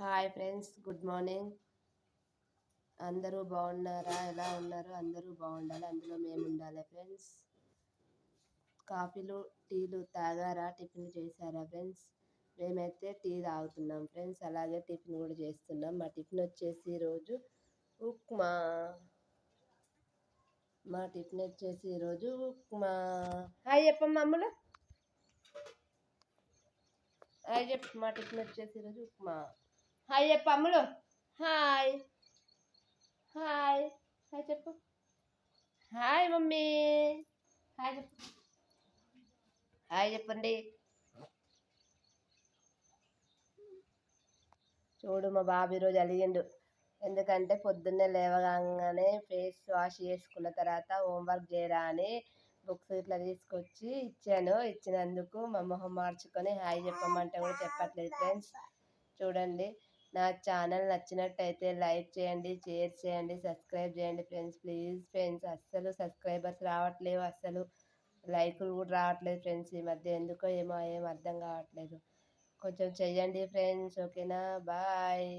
Hi friends, good morning. అందరూ బాగున్నారా? ఎలా ఉన్నారు? అందరూ బాగుండాలి, అందులో మేము ఉండాలి ఫ్రెండ్స్. కాఫీలు టీలు తాగారా? టిఫిన్ చేశారా ఫ్రెండ్స్? మేమైతే టీ తాగుతున్నాం ఫ్రెండ్స్, అలాగే టిఫిన్ కూడా చేస్తున్నాం. మా టిఫిన్ వచ్చేసి ఈరోజు ఉప్మా. హాయ్ చెప్పమ్మా అమ్ములు, హాయ్ చెప్పు. మా టిఫిన్ వచ్చేసి ఈరోజు ఉప్మా. హాయ్ చెప్పు అమ్ములు. హాయ్ హాయ్ హాయ్ చెప్పు. Hi mummy. హాయ్ చెప్పు. హాయ్ చెప్పండి. చూడు, మా బాబు ఈరోజు అలిగిండు. ఎందుకంటే పొద్దున్నే లేవగానే ఫేస్ వాష్ చేసుకున్న తర్వాత హోంవర్క్ చేయరా అని బుక్స్ ఇట్లా తీసుకొచ్చి ఇచ్చాను. ఇచ్చినందుకు మా మొహం మార్చుకొని హాయ్ చెప్పమంటే కూడా చెప్పట్లేదు ఫ్రెండ్స్. చూడండి, నా ఛానల్ నచ్చినట్టయితే లైక్ చేయండి, షేర్ చేయండి, సబ్స్క్రైబ్ చేయండి ఫ్రెండ్స్. ప్లీజ్ ఫ్రెండ్స్, అస్సలు సబ్స్క్రైబర్స్ రావట్లేవు, అస్సలు లైకులు కూడా రావట్లేదు ఫ్రెండ్స్. ఈ మధ్య ఎందుకో ఏమో ఏం అర్థం కావట్లేదు. కొంచెం చెయ్యండి ఫ్రెండ్స్, ఓకేనా? బాయ్.